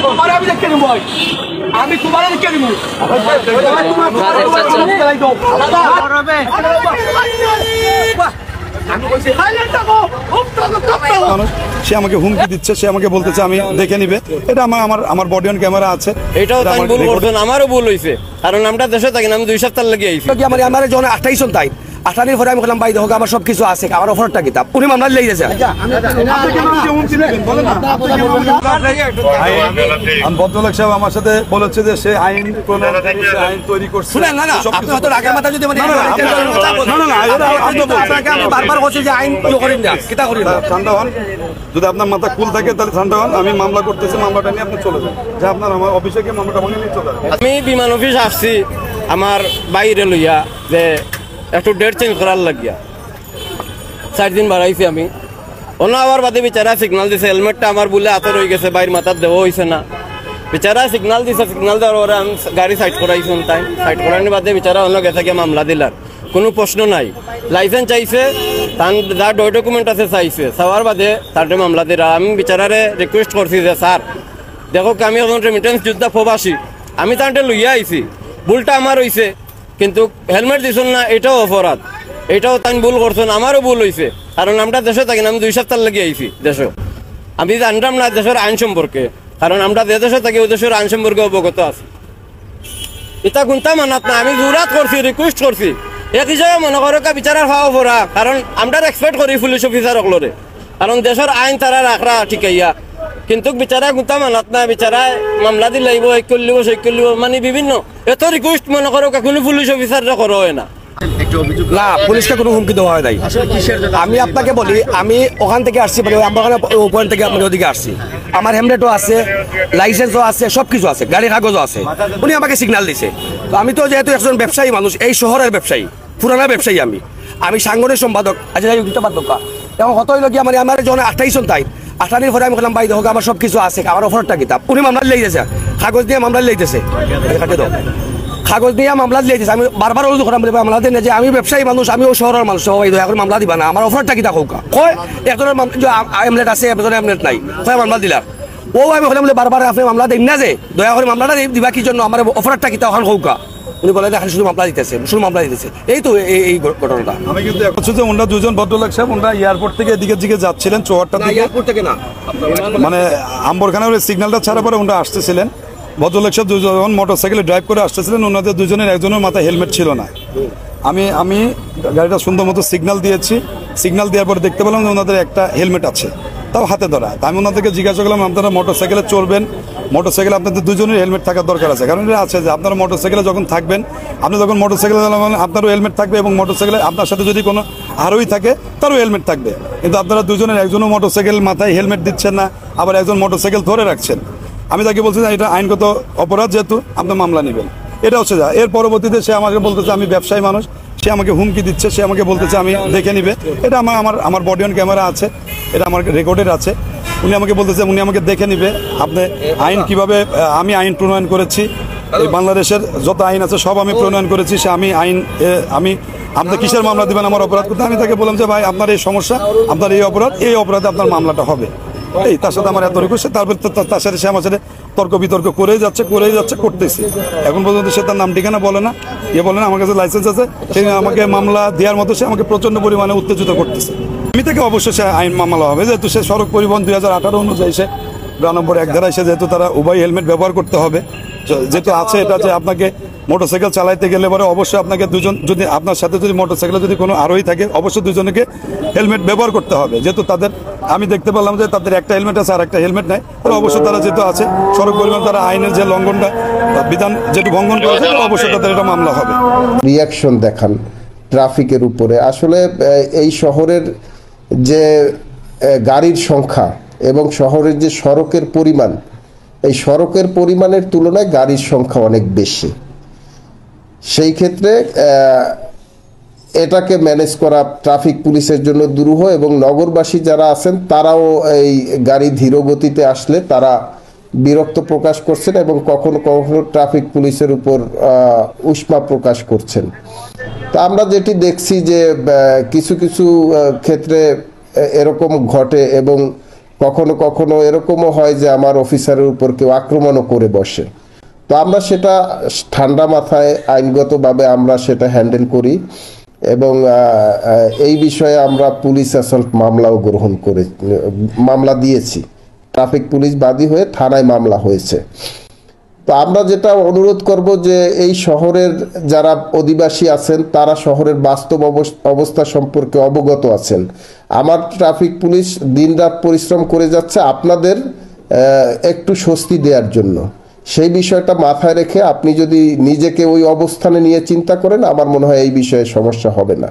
তোমার আমি দেখে নিব আমি তোমার দেখে নিব সে আমাকে হুমকি দিচ্ছে, সে আমাকে বলতেছে আমি দেখে নিবে। এটা আমার বডি অন ক্যামেরা আছে। এটাও তাই ভুল করছেন, আমারও ভুল হয়েছে, কারণ আমরা দেশে থাকি না, আমি 2 সপ্তাহ লাগিয়ে আইছি। আমার যখন 28 তাই 28 পরে আমি বললাম ভাই দেখো আমার সবকিছু আছে, আমার অফারটা কিতাব উনি মামলা লেগে গেছে। ভদ্রলোক সাহেব আমার সাথে বলেছে যে সে আইন তৈরি করছে। না না আপনি হয়তো রাগের মাথা যদি বারবার বলছে যে আইন করেন না, কিতা করি না। ঠান্ডা হন, যদি আপনার মাথা কুল থাকে তাহলে ঠান্ডা হন। আমি মামলা করতেছি, মামলাটা নিয়ে আপনি চলে যান, যে আপনার আমার অফিসে গিয়ে মামলাটা ভাঙে নিয়ে চলে যান। আমি বিমান অফিস আসছি আমার বাইরে লইয়া যে একটু ডেট চেঞ্জ করার লাগিয়া 4 দিন বাড়াইছি আমি। অন্য আবার বাদে বিচারা সিগনাল দিছে, হেলমেটটা আমার বলে হাতে রয়ে গেছে, বাইর মাথার দেওয়া হয়েছে না। বিচারা সিগনাল দিছে, সিগনাল দেওয়ার পরে আমি গাড়ি সাইড করাইছেন, তাই সাইড করানোর বাদে বিচারা অন্য গেছে গিয়ে মামলা দিলার, কোনো প্রশ্ন নাই। লাইসেন্স চাইছে, তার যা ডকুমেন্ট আছে চাইছে, চাওয়ার বাদে তার মামলা দিলাম। আমি বিচারারে রিকোয়েস্ট করছি যে স্যার দেখো আমি এখন রেমিটেন্স যোদ্ধা প্রবাসী, আমি তাহলে লইয়া আইছি, ভুলটা আমার হয়েছে, কিন্তু হেলমেট দিছেন না, এটাও অপরাধ, এটাও তাই ভুল করছেন, আমারও ভুল হয়েছে, কারণ আমরা দেশে থাকি না, আমি 2 সপ্তাহ লাগিয়ে আইছি দেশে। আমি জানতাম না দেশের আইন সম্পর্কে, কারণ আমরা যে দেশে থাকি ওই দেশের আইন সম্পর্কে অবগত আছি। এটা কোনটা মানাত না, আমি জোরাত করছি, রিকোয়েস্ট করছি, এক হিসাবে মনে করো বিচারের খাওয়া পড়া, কারণ আমরা এক্সপেক্ট করি পুলিশ অফিসার সকলরে, কারণ দেশের আইন তারা রাখরা ঠিকাইয়া, কিন্তু বিচারা কোনটা মানাত না, বিচারায় মামলা দিল লাগব, এক করলিব সেই করলিব, মানে বিভিন্ন এত রিকোয়েস্ট মনে করো কোনো পুলিশ অফিসাররা করা হয় না। না পুলিশকে কোনো হুমকি দেওয়া হয় নাই। আমি আপনাকে বলি, আমি ওখান থেকে আসছি, মানে ওখান থেকে আপনার ওদিকে আসছি, আমার হেলমেটও আছে, লাইসেন্সও আছে, সব কিছু আছে, গাড়ির কাগজও আছে। উনি আমাকে সিগন্যাল দিছে। তো আমি তো যেহেতু একজন ব্যবসায়ী মানুষ, এই শহরের ব্যবসায়ী, পুরানা ব্যবসায়ী, আমি সাংগঠনিক সম্পাদক, আচ্ছা এবং কত হইল কি আমার যখন 28 তাই 28 পরে আমি বললাম ভাই দেখো আমার সবকিছু আছে, আমার অফারটা কিতাব উনি মামলা লেগেছে, কাগজ দিয়ে মামলা লেগেছে, কাগজ দিয়ে মামলা দিয়েছে। আমি বারবার অনুরোধ করাম মামলা দিন, যে আমি ব্যবসায়ী মানুষ, আমি ও শহরের মানুষ, সবাই দয়া করে মামলা দিবা না, আমার অফারটা কিতা হোক কয় একজনের এমলেট আছে, একজনের এমলেট নাই, কয় মামলা দিলার ও আমি হলাম বলে বারবার আপনি মামলা দিন না, যে দয়া করে মামলাটা দিবা কি জন্য, আমার অফারটা কিতা ওখান হোক। উনি বলে দেখেন শুধু মামলা দিতেছে, শুধু মামলা দিতেছে, এই তো এই ঘটনাটা। আমি কিন্তু হচ্ছে যে ওনারা 2জন ভদ্রলোক সাহেব, ওনারা এয়ারপোর্ট থেকে এদিকের দিকে যাচ্ছিলেন, চৌহাট্টা থেকে, এয়ারপোর্ট থেকে না মানে আম্বরখানার সিগন্যালটা ছাড়া পরে ওনারা আসতেছিলেন। ভদ্রলোক সাহেব 2জন মোটরসাইকেলে ড্রাইভ করে আসতেছিলেন, ওনাদের 2জনের একজনের মাথায় হেলমেট ছিল না। আমি গাড়িটা সুন্দর মতো সিগন্যাল দিয়েছি, সিগন্যাল দেওয়ার পরে দেখতে পেলাম যে ওনাদের একটা হেলমেট আছে, তাও হাতে ধরা। আমি ওনাদেরকে জিজ্ঞাসা করলাম আপনারা মোটরসাইকেলে চড়বেন, মোটরসাইকেলে আপনাদের 2জনের হেলমেট থাকার দরকার আছে, কারণ এটা আছে যে আপনারা মোটরসাইকেলে যখন থাকবেন, আপনি যখন মোটরসাইকেলে আপনারও হেলমেট থাকবে, এবং মোটরসাইকেলে আপনার সাথে যদি কোনো আরোহী থাকে তারও হেলমেট থাকবে, কিন্তু আপনারা 2জনের একজনও মোটরসাইকেল মাথায় হেলমেট দিচ্ছেন না, আবার একজন মোটরসাইকেল ধরে রাখছেন। আমি তাকে বলছি যে এটা আইনগত অপরাধ, যেহেতু আপনি মামলা নেবেন। এটা হচ্ছে যা। এর পরবর্তীতে সে আমাকে বলতেছে আমি ব্যবসায়ী মানুষ, সে আমাকে হুমকি দিচ্ছে, সে আমাকে বলতেছে আমি দেখে নিবে। এটা আমার বডি অন ক্যামেরা আছে, এটা আমার রেকর্ডের আছে। উনি আমাকে বলতেছে উনি আমাকে দেখে নিবে, আপনি আইন কিভাবে, আমি আইন প্রণয়ন করেছি, এই বাংলাদেশের যত আইন আছে সব আমি প্রণয়ন করেছি, সে আমি আপনি কিসের মামলা দিবেন আমার অপরাধ করতে। আমি তাকে বললাম যে ভাই আপনার এই সমস্যা, আপনার এই অপরাধ, এই অপরাধে আপনার মামলাটা হবে। এই তার সাথে আমার এত রিকোয়েস্ট, তারপর তার সাথে সে আমার সাথে তর্ক বিতর্ক করেই যাচ্ছে করতেছি। এখন পর্যন্ত সে তার নাম ঠিকানা বলে না, বলে না আমার কাছে লাইসেন্স আছে, সে আমাকে মামলা দেওয়ার মতো সে আমাকে প্রচন্ড পরিমাণে উত্তেজিত করতেছে। আমি থেকে অবশ্যই সে আইন মামলা হবে, যেহেতু সে সড়ক পরিবহন 2018 অনুযায়ী সে 2 নম্বর 1 ধারায় সে যেহেতু তারা উভয় হেলমেট ব্যবহার করতে হবে, যেহেতু আছে এটা যে আপনাকে মোটরসাইকেল চালাইতে গেলে পরে অবশ্যই আপনাকে 2জন, যদি আপনার সাথে যদি মোটরসাইকেলে যদি কোনো আরোহী থাকে অবশ্যই 2জনকে হেলমেট ব্যবহার করতে হবে। যেহেতু তাদের আমি দেখতে পেলাম যে তাদের একটা হেলমেট আছে আর একটা হেলমেট নাই, অবশ্যই তারা যেহেতু আছে সড়ক পরিবহন, তারা আইনের যে লঙ্ঘনটা বিধান যেটু ভঙ্গন করেছে অবশ্যই তাদের এটা মামলা হবে। রিয়াকশন দেখান ট্রাফিকের উপরে। আসলে এই শহরের যে গাড়ির সংখ্যা এবং শহরের যে সড়কের পরিমাণ, এই সড়কের পরিমাণের তুলনায় গাড়ির সংখ্যা অনেক বেশি। সেই ক্ষেত্রে এটাকে ম্যানেজ করা ট্রাফিক পুলিশের জন্য দুরূহ, এবং নগরবাসী যারা আছেন তারাও এই গাড়ি ধীর গতিতে আসলে তারা বিরক্ত প্রকাশ করছেন এবং কখনো কখনো ট্রাফিক পুলিশের উপর উষ্মা প্রকাশ করছেন। তা আমরা যেটি দেখছি যে কিছু কিছু ক্ষেত্রে এরকম ঘটে, এবং কখনো কখনো এরকমও হয় যে আমার অফিসারের উপর কেউ আক্রমণও করে বসে। তো আমরা সেটা ঠান্ডা মাথায় আইনগতভাবে আমরা সেটা হ্যান্ডেল করি এবং এই বিষয়ে আমরা পুলিশ অ্যাসল্ট মামলাও মামলা দিয়েছি। ট্রাফিক পুলিশ বাদী হয়ে থানায় মামলা হয়েছে। তো আমরা যেটা অনুরোধ করব যে এই শহরের যারা অধিবাসী আছেন তারা শহরের বাস্তব অবস্থা সম্পর্কে অবগত আছেন। আমার ট্রাফিক পুলিশ দিনরাত পরিশ্রম করে যাচ্ছে আপনাদের একটু স্বস্তি দেওয়ার জন্য। সেই বিষয়টা মাথায় রেখে আপনি যদি নিজেকে ওই অবস্থানে নিয়ে চিন্তা করেন, আমার মনে হয় এই বিষয়ে সমস্যা হবে না।